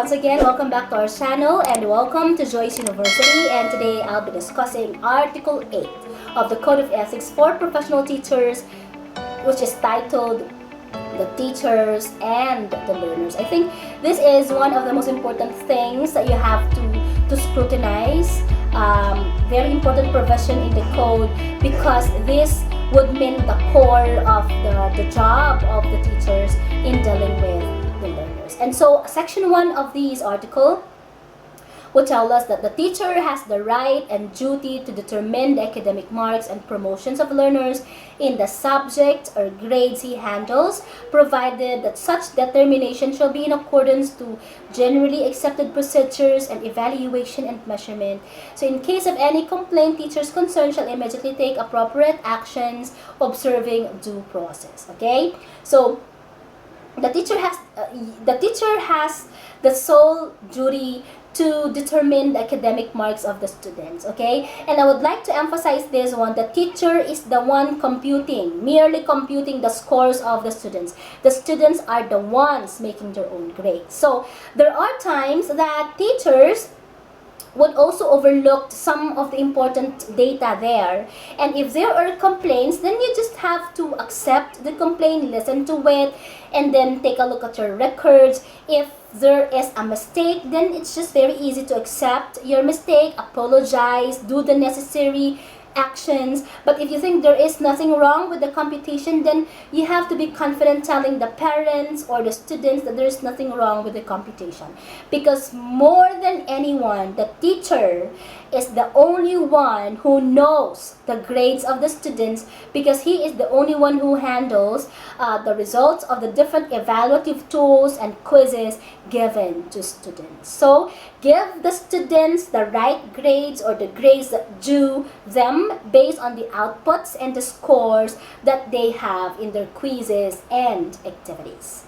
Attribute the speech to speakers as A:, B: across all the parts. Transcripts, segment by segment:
A: once again, welcome back to our channel and welcome to Joie's University. And today I'll be discussing Article 8 of the Code of Ethics for Professional Teachers, which is titled The Teachers and the Learners. I think this is one of the most important things that you have to scrutinize. Very important provision in the code because this would mean the core of the job of the teachers in dealing with the learners. And so section 1 of this article would tell us that the teacher has the right and duty to determine the academic marks and promotions of learners in the subject or grades he handles, provided that such determination shall be in accordance to generally accepted procedures and evaluation and measurement. So in case of any complaint, teachers concerned shall immediately take appropriate actions observing due process. Okay? So the teacher has the sole duty to determine the academic marks of the students, okay? And I would like to emphasize this one. The teacher is the one merely computing the scores of the students. The students are the ones making their own grades. So there are times that teachers would also overlook some of the important data there. And if there are complaints, then you just have to accept the complaint, listen to it, and then take a look at your records. If there is a mistake, then it's just very easy to accept your mistake, apologize, do the necessary actions. But if you think there is nothing wrong with the computation, then you have to be confident telling the parents or the students that there is nothing wrong with the computation. Because more than anyone, the teacher is the only one who knows the grades of the students, because he is the only one who handles the results of the different evaluative tools and quizzes given to students. So give the students the right grades or the grades that due them based on the outputs and the scores that they have in their quizzes and activities.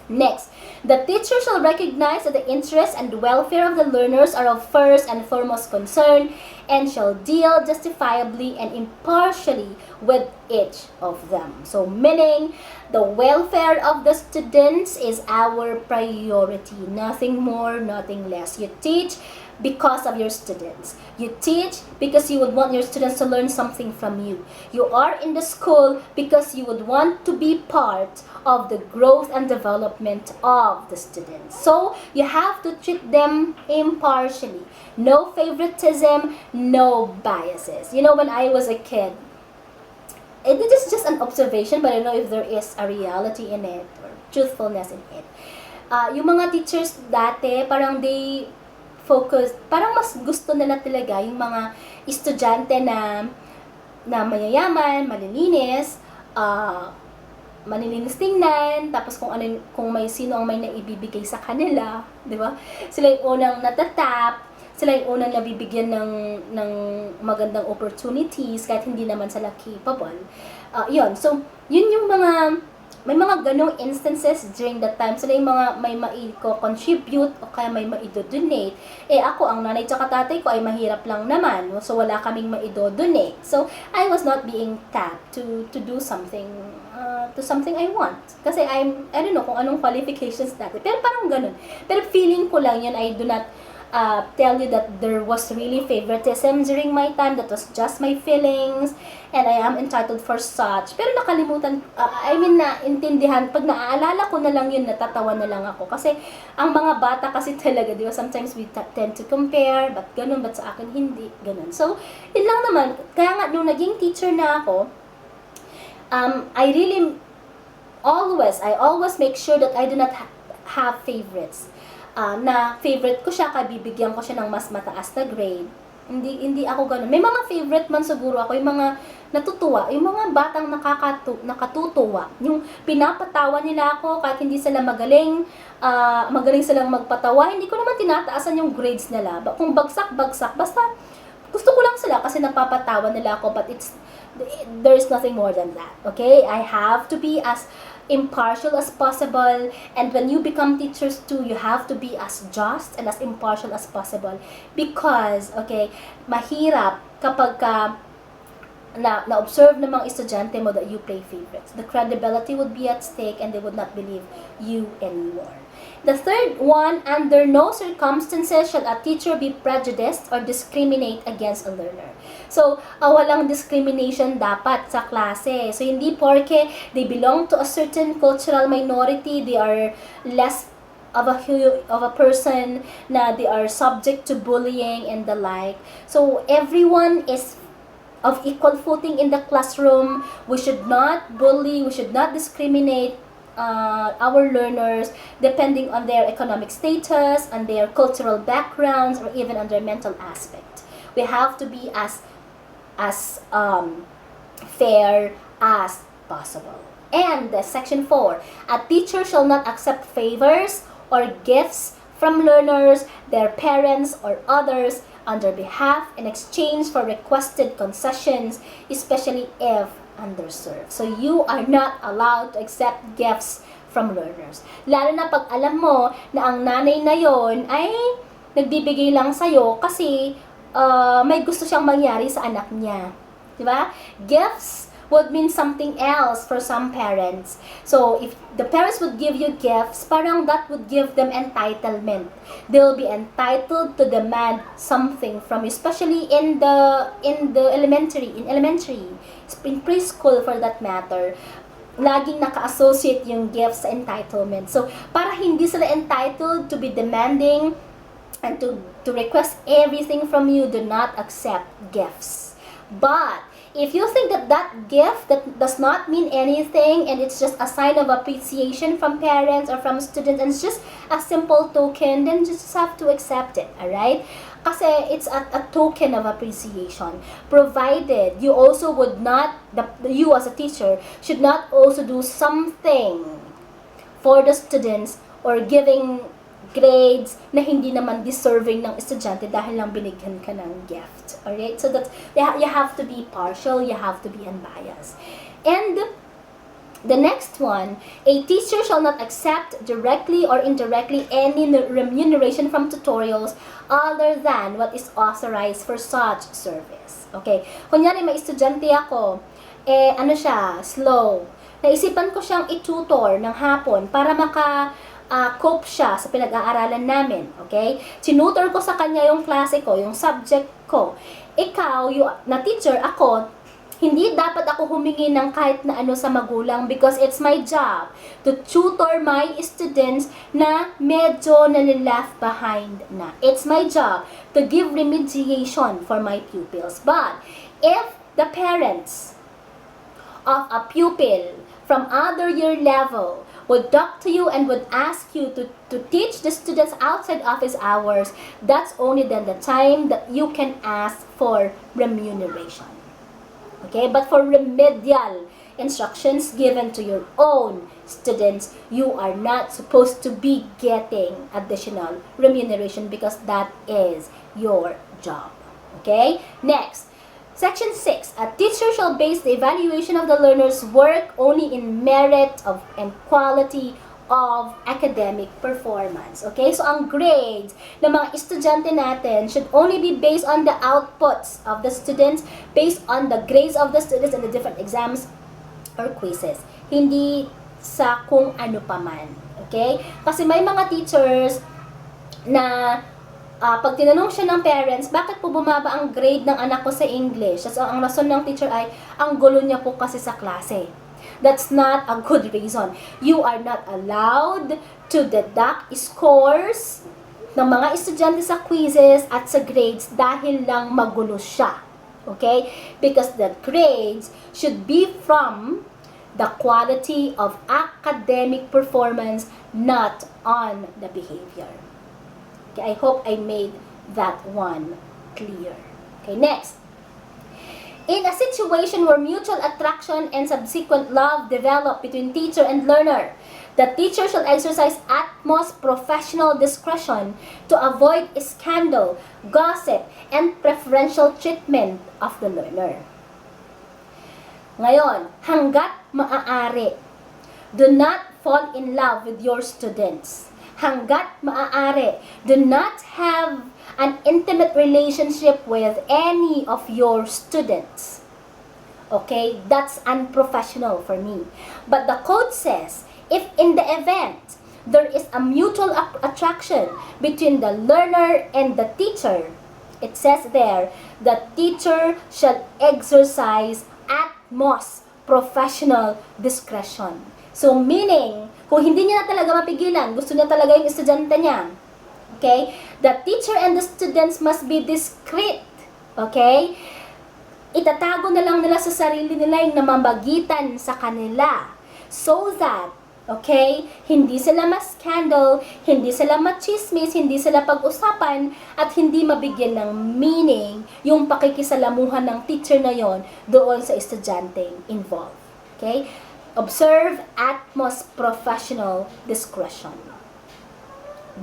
A: Next, the teacher shall recognize that the interests and welfare of the learners are of first and foremost concern and shall deal justifiably and impartially with each of them. So meaning the welfare of the students is our priority. Nothing more, nothing less. You teach because of your students. You teach because you would want your students to learn something from you. You are in the school because you would want to be part of the growth and development of the students. So you have to treat them impartially. No favoritism, no biases. You know, when I was a kid, it is just an observation, but I don't know if there is a reality in it or truthfulness in it. Yung mga teachers dati, parang they focus, parang mas gusto nila talaga yung mga estudyante na mayayaman, malilinis, malilinis tingnan, tapos kung may sino ang may naibibigay sa kanila, di ba? Sila yung unang natatap, sila yung unang nabibigyan ng magandang opportunities kahit hindi naman sila capable. Yun. So, yun yung may mga ganong instances during that time. Sila yung mga may contribute o kaya may maidodonate. Ako, ang nanay tsaka tatay ko ay mahirap lang naman. So, wala kaming maidodonate. So, I was not being tapped to do something, to something I want. Kasi I don't know kung anong qualifications dati. Pero parang ganon. Pero feeling ko lang yun, I do not tell you that there was really favoritism during my time. That was just my feelings and I am entitled for such. Pero nakalimutan, naintindihan, pag naaalala ko na lang yun, natatawa na lang ako. Kasi ang mga bata kasi talaga, di ba, sometimes we tend to compare, but ganun, but sa akin hindi, ganun. So, yun lang naman. Kaya nga, nung naging teacher na ako, I always make sure that I do not have favorites. Na favorite ko siya, bibigyan ko siya ng mas mataas na grade. Hindi ako ganun. May mga favorite man siguro ako, yung mga natutuwa, yung mga batang nakatutuwa. Yung pinapatawa nila ako kahit hindi sila magaling silang magpatawa. Hindi ko naman tinataasan yung grades nila. Kung bagsak, basta gusto ko lang sila kasi napapatawa nila ako, but there is nothing more than that. Okay? I have to be as impartial as possible, and when you become teachers too, you have to be as just and as impartial as possible, because okay, mahirap kapag na-observe ng mga estudyante mo that you play favorites. The credibility would be at stake and they would not believe you anymore. The third one, under no circumstances shall a teacher be prejudiced or discriminate against a learner. So, walang discrimination dapat sa klase. So, hindi porke they belong to a certain cultural minority, they are less of a person na they are subject to bullying and the like. So, everyone is of equal footing in the classroom. We should not bully, we should not discriminate our learners depending on their economic status, on their cultural backgrounds, or even on their mental aspect. We have to be as fair as possible. And section 4, a teacher shall not accept favors or gifts from learners, their parents, or others on their behalf in exchange for requested concessions, especially if underserved. So you are not allowed to accept gifts from learners. Lalo na pag alam mo na ang nanay na yon ay nagbibigay lang sa'yo kasi may gusto siyang mangyari sa anak niya. Diba? Gifts would mean something else for some parents. So, if the parents would give you gifts, parang that would give them entitlement. They'll be entitled to demand something from you, especially in elementary, in preschool for that matter. Laging naka-associate yung gifts sa entitlement. So, para hindi sila entitled to be demanding and to request everything from you, do not accept gifts. But if you think that gift that does not mean anything and it's just a sign of appreciation from parents or from students and it's just a simple token, then you just have to accept it, alright? Kasi it's a token of appreciation, provided you also would not, you as a teacher should not also do something for the students or giving grades na hindi naman deserving ng estudyante dahil lang binigyan ka ng gift. Alright? So that you have to be partial, you have to be unbiased. And the next one, a teacher shall not accept directly or indirectly any remuneration from tutorials other than what is authorized for such service. Okay? Kunyari may estudyante ako, slow. Naisipan ko siyang i-tutor ng hapon para cope siya sa pinag-aaralan namin, okay? Tinutor ko sa kanya yung klase ko, yung subject ko. Ikaw, na teacher, ako, hindi dapat ako humingi ng kahit na ano sa magulang because it's my job to tutor my students na medyo nalileft behind na. It's my job to give remediation for my pupils. But if the parents of a pupil from other year level would talk to you and would ask you to teach the students outside office hours, that's only then the time that you can ask for remuneration. Okay? But for remedial instructions given to your own students, you are not supposed to be getting additional remuneration because that is your job. Okay? Next. Section 6, a teacher shall base the evaluation of the learner's work only in merit and quality of academic performance. Okay? So, ang grades ng mga estudyante natin should only be based on the outputs of the students, based on the grades of the students in the different exams or quizzes. Hindi sa kung ano paman. Okay? Kasi may mga teachers na pag tinanong siya ng parents, bakit po bumaba ang grade ng anak ko sa English? So, ang rason ng teacher ay, ang gulo niya po kasi sa klase. That's not a good reason. You are not allowed to deduct scores ng mga estudyante sa quizzes at sa grades dahil lang magulo siya. Okay? Because the grades should be from the quality of academic performance, not on the behavior. Okay, I hope I made that one clear. Okay, next. In a situation where mutual attraction and subsequent love develop between teacher and learner, the teacher shall exercise utmost professional discretion to avoid scandal, gossip, and preferential treatment of the learner. Ngayon, hanggat maaari, do not fall in love with your students. Hanggat maaari, do not have an intimate relationship with any of your students. Okay? That's unprofessional for me. But the code says, if in the event there is a mutual attraction between the learner and the teacher, it says there, the teacher shall exercise utmost professional discretion. So, meaning, kung hindi niya na talaga mapigilan, gusto niya talaga yung estudyante niya, okay, the teacher and the students must be discreet, okay? Itatago na lang nila sa sarili nila yung namamagitan sa kanila so that, okay, hindi sila ma-scandal, hindi sila machismis, hindi sila pag-usapan, at hindi mabigyan ng meaning yung pakikisalamuhan ng teacher na yon doon sa estudyanteng involved. Okay? Observe utmost professional discretion.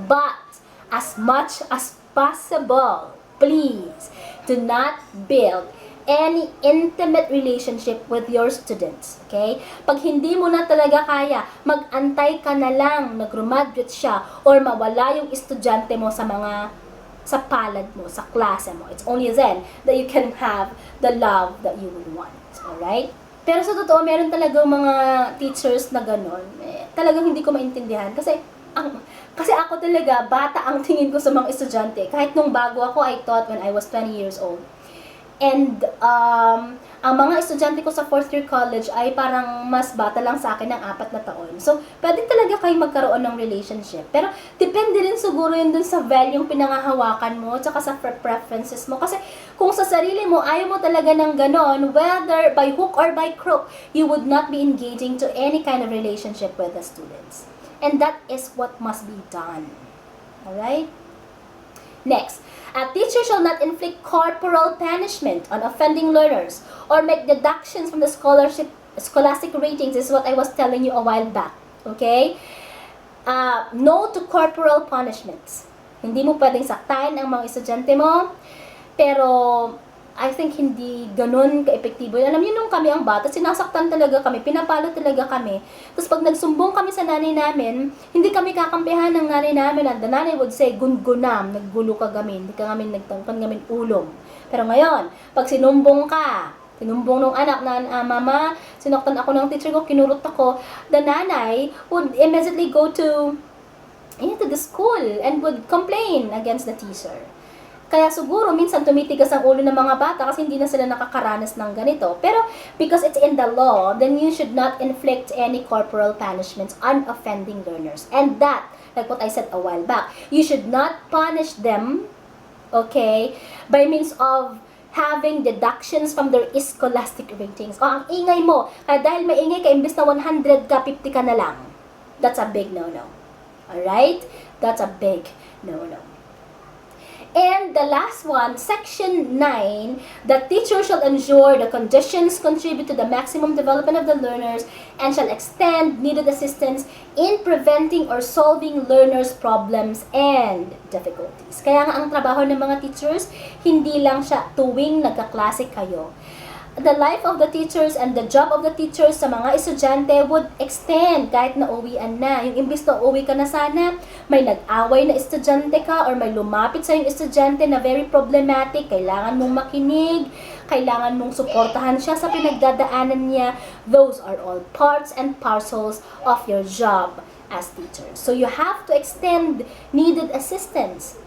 A: But, as much as possible, please, do not build any intimate relationship with your students. Okay? Pag hindi mo na talaga kaya, mag-antay ka na lang na graduate siya or mawala yung estudyante mo sa palad mo, sa klase mo. It's only then that you can have the love that you would want. Alright? Pero sa totoo, meron talagang mga teachers na gano'n. Talagang hindi ko maintindihan. Kasi ako talaga, bata ang tingin ko sa mga estudyante. Kahit nung bago ako, I taught when I was 20 years old. And ang mga estudyante ko sa 4th year college ay parang mas bata lang sa akin ng 4 na taon. So, pwede talaga kayo magkaroon ng relationship. Pero, depende rin siguro yun dun sa value yung pinangahawakan mo, tsaka sa preferences mo. Kasi, kung sa sarili mo, ayaw mo talaga ng ganon, whether by hook or by crook, you would not be engaging to any kind of relationship with the students. And that is what must be done. Alright? Next, a teacher shall not inflict corporal punishment on offending learners or make deductions from the scholastic ratings. This is what I was telling you a while back. Okay? No to corporal punishments. Hindi mo pwedeng saktan ang mga estudyante mo, pero I think hindi ganun ka-epektibo. Alam niyo, nung kami ang bata, sinasaktan talaga kami, pinapalo talaga kami. Tapos pag nagsumbong kami sa nanay namin, hindi kami kakampihan ng nanay namin. And the nanay would say, gungunam, naggulo ka kami, hindi ka kami nagtangkan kami ulong. Pero ngayon, pag sinumbong nung anak na, mama, sinaktan ako ng teacher ko, kinurot ako, the nanay would immediately go to the school and would complain against the teacher. Kaya siguro minsan tumitigas ang ulo ng mga bata kasi hindi na sila nakakaranas ng ganito. Pero because it's in the law, then you should not inflict any corporal punishments on offending learners. And that, like what I said a while back, you should not punish them, okay, by means of having deductions from their scholastic ratings. O, ang ingay mo, kaya dahil maingay ka, imbes na 100 ka, 50 ka na lang. That's a big no-no. Alright? That's a big no-no. And the last one, Section 9, the teacher shall ensure the conditions contribute to the maximum development of the learners and shall extend needed assistance in preventing or solving learners' problems and difficulties. Kaya nga ang trabaho ng mga teachers, hindi lang siya tuwing nagkaklase kayo. The life of the teachers and the job of the teachers sa mga estudyante would extend kahit na uwian na. Yung imbis na uwi ka na sana, may nag-away na estudyante ka or may lumapit sa yung estudyante na very problematic, kailangan mong makinig, kailangan mong suportahan siya sa pinagdadaanan niya. Those are all parts and parcels of your job as teachers. So you have to extend needed assistance.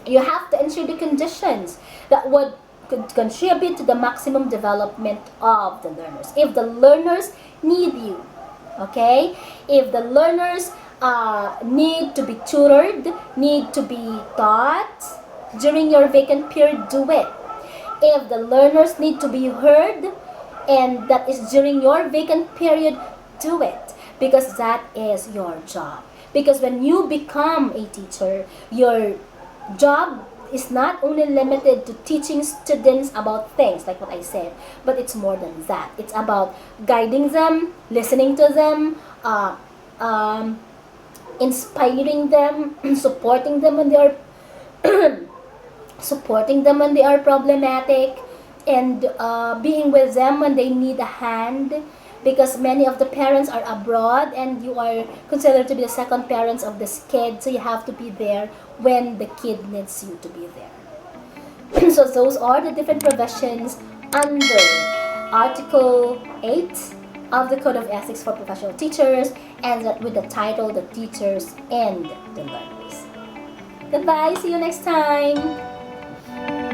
A: You have to ensure the conditions that would contribute to the maximum development of the learners. If the learners need you, okay? If the learners need to be tutored, need to be taught during your vacant period, do it. If the learners need to be heard, and that is during your vacant period, do it. Because that is your job. Because when you become a teacher, your job is not only limited to teaching students about things, like what I said, but it's more than that. It's about guiding them, listening to them, inspiring them, supporting them when they are problematic, and being with them when they need a hand. Because many of the parents are abroad and you are considered to be the second parents of this kid, so you have to be there when the kid needs you to be there. So those are the different professions under Article 8 of the Code of Ethics for Professional Teachers, and with the title The Teachers and the Learners. Goodbye, see you next time!